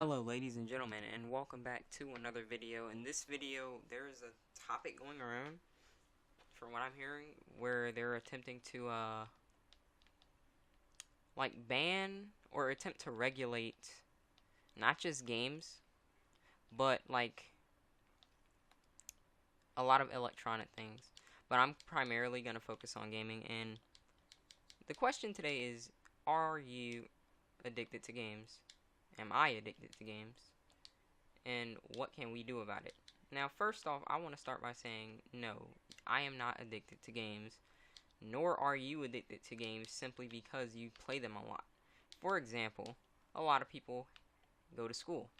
Hello ladies and gentlemen, and welcome back to another video. In this video, there's a topic going around, from what I'm hearing, where they're attempting to like ban or attempt to regulate not just games, but like a lot of electronic things. But I'm primarily going to focus on gaming, and the question today is, are you addicted to games? Am I addicted to games? And what can we do about it? Now, first off, I want to start by saying no, I am not addicted to games, nor are you addicted to games simply because you play them a lot. For example, a lot of people go to school.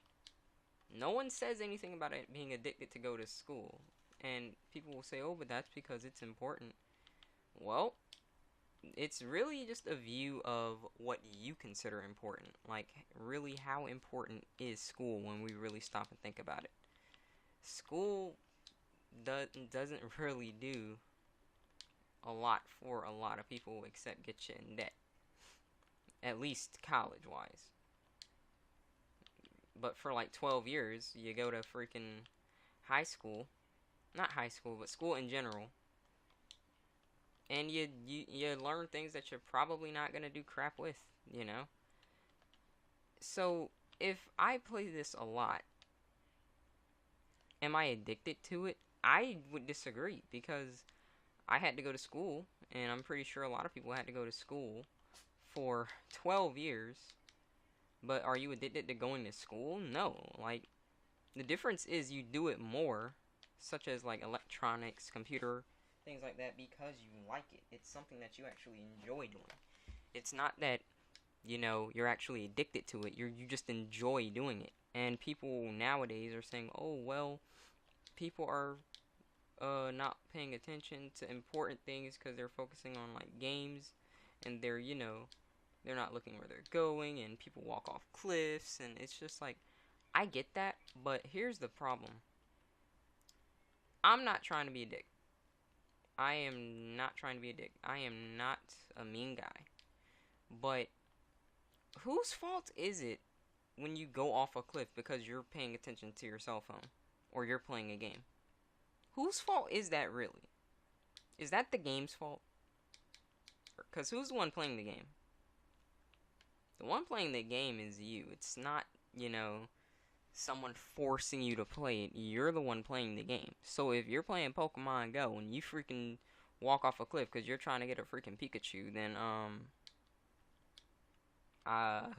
No one says anything about it being addicted to go to school. And people will say, oh, but that's because it's important. Well, it's really just a view of what you consider important. Like, really, how important is school when we really stop and think about it? School doesn't really do a lot for a lot of people except get you in debt. At least college-wise. But for like 12 years, you go to freaking high school. Not high school, but school in general. And you learn things that you're probably not going to do crap with, you know? So, if I play this a lot, am I addicted to it? I would disagree, because I had to go to school, and I'm pretty sure a lot of people had to go to school for 12 years. But are you addicted to going to school? No. Like, the difference is you do it more, such as like electronics, computer, things like that, because you like it. It's something that you actually enjoy doing. It's not that, you're actually addicted to it. You just enjoy doing it. And people nowadays are saying, oh, well, people are not paying attention to important things because they're focusing on like games, and they're not looking where they're going, and people walk off cliffs, and it's just like, I get that, but here's the problem. I'm not trying to be a dick. I am not trying to be a dick. I am not a mean guy. But whose fault is it when you go off a cliff because you're paying attention to your cell phone or you're playing a game? Whose fault is that really? Is that the game's fault? Because who's the one playing the game? The one playing the game is you. It's not, someone forcing you to play it. You're the one playing the game. So if you're playing Pokemon Go and you freaking walk off a cliff because you're trying to get a freaking Pikachu, then,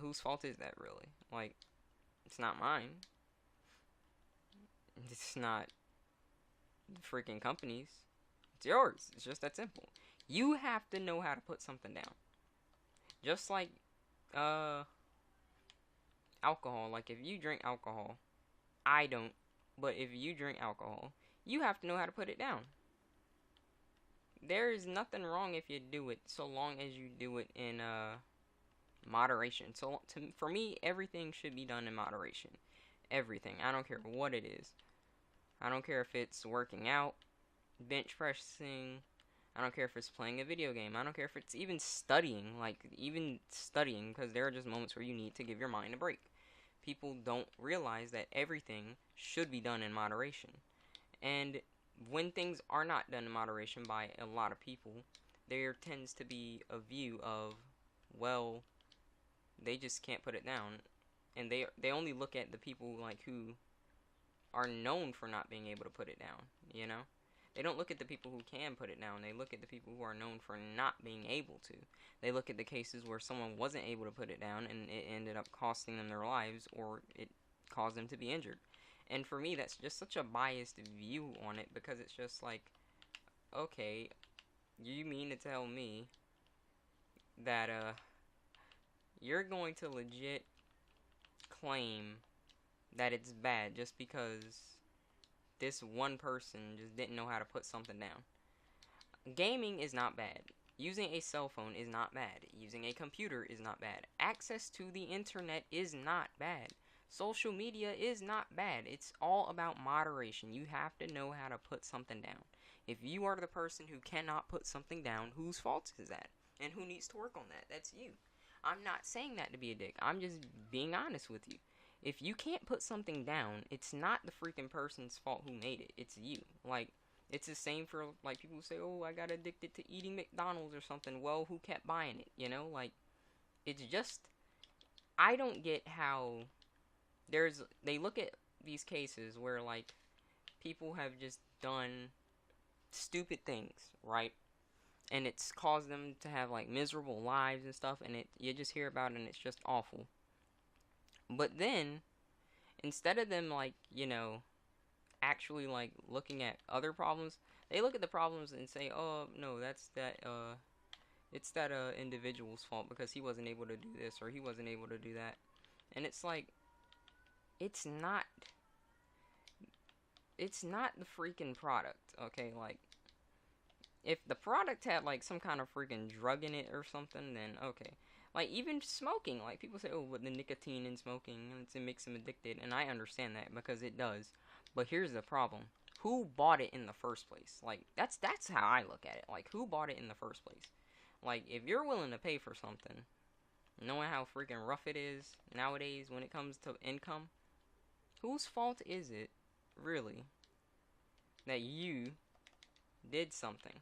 whose fault is that really? Like, it's not mine. It's not the freaking company's. It's yours. It's just that simple. You have to know how to put something down. Just like, alcohol. Like, if you drink alcohol, I don't, but if you drink alcohol, you have to know how to put it down. There is nothing wrong if you do it, so long as you do it in moderation. So for me, everything should be done in moderation. Everything. I don't care what it is. I don't care if it's working out, bench pressing. I don't care if it's playing a video game. I don't care if it's even studying. Like, even studying, because there are just moments where you need to give your mind a break. People don't realize that everything should be done in moderation. And when things are not done in moderation by a lot of people, there tends to be a view of, well, they just can't put it down. And they only look at the people like who are known for not being able to put it down, you know? They don't look at the people who can put it down. They look at the people who are known for not being able to. They look at the cases where someone wasn't able to put it down and it ended up costing them their lives, or it caused them to be injured. And for me, that's just such a biased view on it, because it's just like, okay, you mean to tell me that you're going to legit claim that it's bad just because this one person just didn't know how to put something down? Gaming is not bad. Using a cell phone is not bad. Using a computer is not bad. Access to the internet is not bad. Social media is not bad. It's all about moderation. You have to know how to put something down. If you are the person who cannot put something down, whose fault is that? And who needs to work on that? That's you. I'm not saying that to be a dick. I'm just being honest with you. if you can't put something down, it's not the freaking person's fault who made it. It's you. Like, it's the same for, like, people say, oh, I got addicted to eating McDonald's or something. Well, who kept buying it, you know? Like, it's just, I don't get how they look at these cases where, like, people have just done stupid things, right? And it's caused them to have, like, miserable lives and stuff, and you just hear about it and it's just awful. But then, instead of them, like, you know, actually, like, looking at other problems, they look at the problems and say, oh, no, it's that individual's fault because he wasn't able to do this or he wasn't able to do that. And it's like, it's not the freaking product, okay? Like, if the product had, like, some kind of freaking drug in it or something, then okay. Like, even smoking, like, people say, oh, but the nicotine in smoking, it makes them addicted, and I understand that, because it does. But here's the problem. Who bought it in the first place? Like, that's how I look at it. Like, who bought it in the first place? Like, if you're willing to pay for something, knowing how freaking rough it is nowadays when it comes to income, whose fault is it, really, that you did something?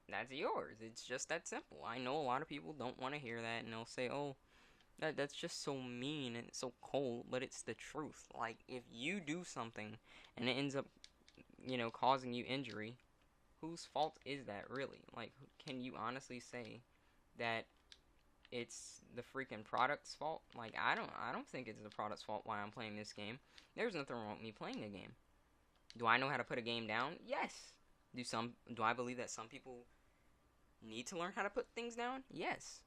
That's yours. It's just that simple. I know a lot of people don't want to hear that, and they'll say, oh, that's just so mean and so cold, but it's the truth. Like, if you do something and it ends up, you know, causing you injury, whose fault is that, really? Like, can you honestly say that it's the freaking product's fault? Like, I don't think it's the product's fault why I'm playing this game. There's nothing wrong with me playing the game. Do I know how to put a game down? Yes. Do I believe that some people need to learn how to put things down? Yes.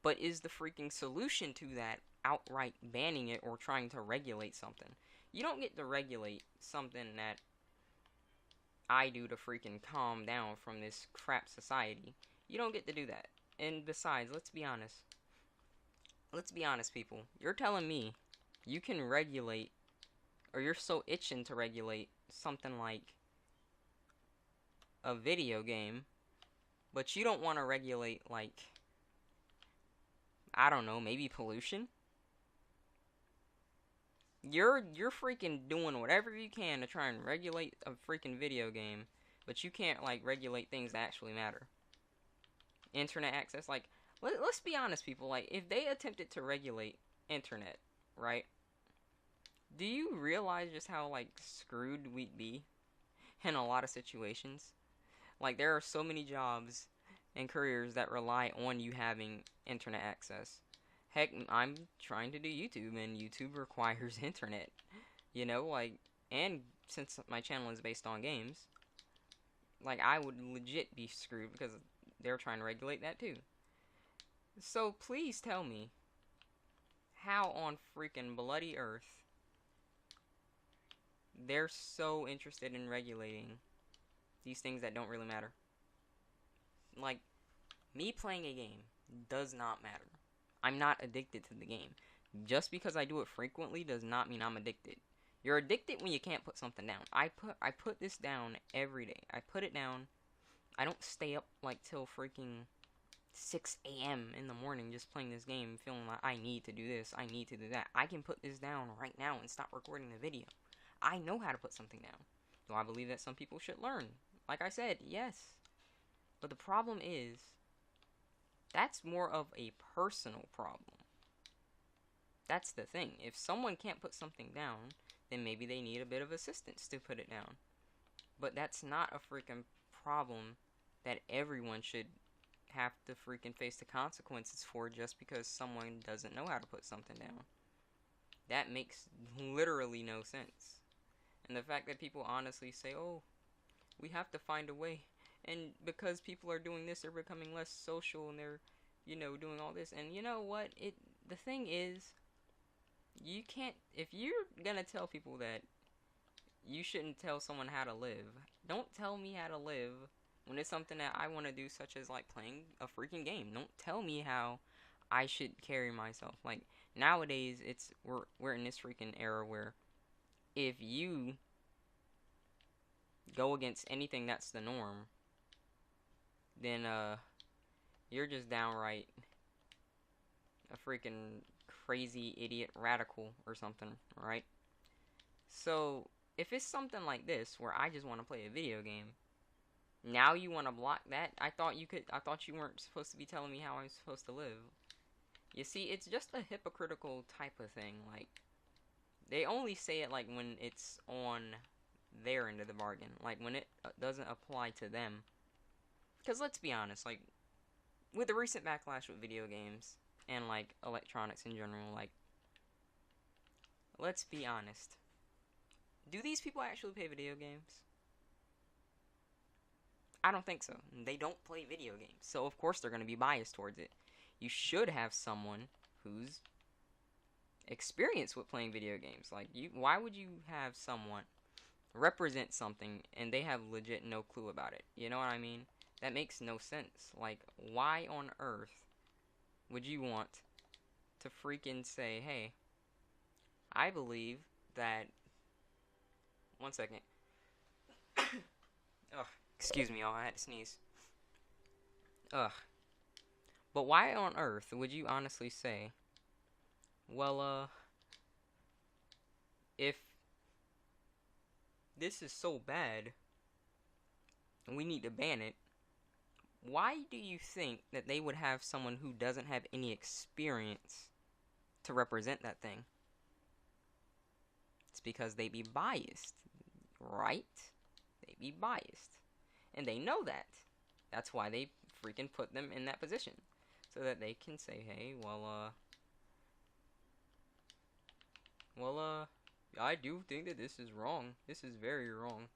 But is the freaking solution to that outright banning it or trying to regulate something? You don't get to regulate something that I do to freaking calm down from this crap society. You don't get to do that. And besides, let's be honest. Let's be honest, people. You're telling me you can regulate, or you're so itching to regulate something like a video game, but you don't want to regulate, like, I don't know, maybe pollution? You're freaking doing whatever you can to try and regulate a freaking video game, but you can't, like, regulate things that actually matter. Internet access, like, let's be honest, people. Like, if they attempted to regulate internet, right? Do you realize just how, like, screwed we'd be in a lot of situations? Like, there are so many jobs and careers that rely on you having internet access. Heck, I'm trying to do YouTube, and YouTube requires internet. You know, like, and since my channel is based on games, like, I would legit be screwed because they're trying to regulate that too. So please tell me how on freaking bloody earth they're so interested in regulating these things that don't really matter. Like, me playing a game does not matter. I'm not addicted to the game. Just because I do it frequently does not mean I'm addicted. You're addicted when you can't put something down. I put this down every day. I put it down. I don't stay up, like, till freaking 6 a.m. in the morning just playing this game, feeling like I need to do this, I need to do that. I can put this down right now and stop recording the video. I know how to put something down. Do I believe that some people should learn? Like I said, yes. But the problem is, that's more of a personal problem. That's the thing. If someone can't put something down, then maybe they need a bit of assistance to put it down. But that's not a freaking problem that everyone should have to freaking face the consequences for just because someone doesn't know how to put something down. That makes literally no sense. And the fact that people honestly say, oh, we have to find a way. And because people are doing this, they're becoming less social and they're, you know, doing all this. And you know what? The thing is, you can't, if you're gonna tell people that you shouldn't tell someone how to live, don't tell me how to live when it's something that I want to do, such as, like, playing a freaking game. Don't tell me how I should carry myself. Like, nowadays, we're in this freaking era where if you go against anything that's the norm, then, you're just downright a freaking crazy idiot radical or something, right? So if it's something like this where I just want to play a video game, now you want to block that? I thought you weren't supposed to be telling me how I'm supposed to live. You see, it's just a hypocritical type of thing. Like, they only say it like when it's on their end of the bargain, like when it doesn't apply to them. Because let's be honest, like, with the recent backlash with video games and like electronics in general, like, let's be honest, do these people actually play video games? I don't think so. They don't play video games, so of course they're going to be biased towards it. You should have someone who's experienced with playing video games. Like, why would you have someone represent something and they have legit no clue about it? You know what I mean? That makes no sense. Like, why on earth would you want to freaking say, hey, I believe that... One second. Ugh, excuse me, y'all, I had to sneeze. Ugh. But why on earth would you honestly say, well, if this is so bad and we need to ban it, why do you think that they would have someone who doesn't have any experience to represent that thing? It's because they be biased, right? They be biased. And they know that. That's why they freaking put them in that position. So that they can say, hey, I do think that this is wrong. This is very wrong.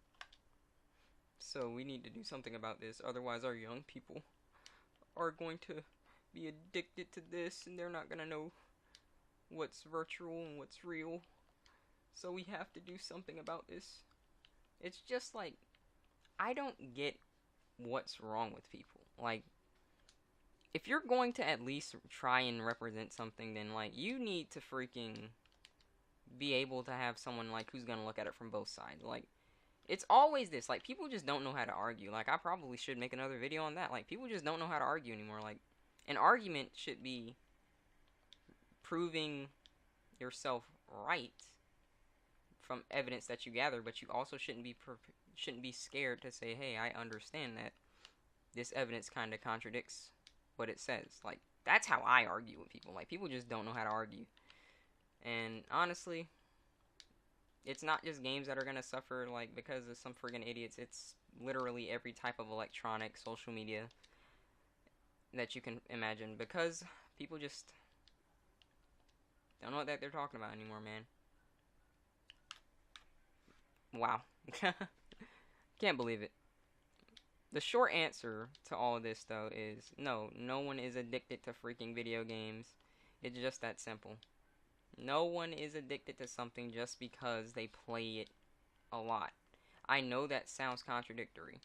So we need to do something about this. Otherwise our young people are going to be addicted to this and they're not going to know what's virtual and what's real. So we have to do something about this. It's just like, I don't get what's wrong with people. Like, if you're going to at least try and represent something, then, like, you need to freaking be able to have someone, like, who's gonna look at it from both sides. Like, it's always this. Like, people just don't know how to argue. Like, I probably should make another video on that. Like, people just don't know how to argue anymore. Like, an argument should be proving yourself right from evidence that you gather, but you also shouldn't be scared to say, hey, I understand that this evidence kind of contradicts what it says. Like, that's how I argue with people. Like, people just don't know how to argue. And honestly, it's not just games that are gonna suffer, like, because of some friggin' idiots. It's literally every type of electronic, social media that you can imagine, because people just don't know what they're talking about anymore, man. Wow. Can't believe it. The short answer to all of this, though, is no one is addicted to freaking video games. It's just that simple. No one is addicted to something just because they play it a lot. I know that sounds contradictory,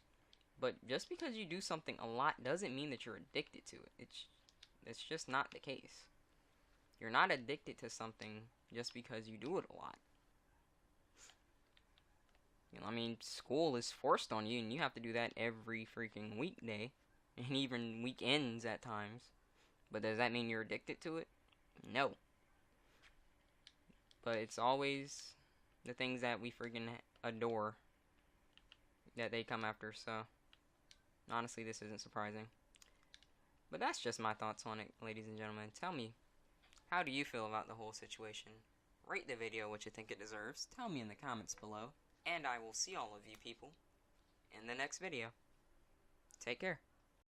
but just because you do something a lot doesn't mean that you're addicted to it. It's just not the case. You're not addicted to something just because you do it a lot. You know, I mean, school is forced on you, and you have to do that every freaking weekday, and even weekends at times. But does that mean you're addicted to it? No. But it's always the things that we freaking adore that they come after, so honestly, this isn't surprising. But that's just my thoughts on it, ladies and gentlemen. Tell me, how do you feel about the whole situation? Rate the video what you think it deserves. Tell me in the comments below. And I will see all of you people in the next video. Take care.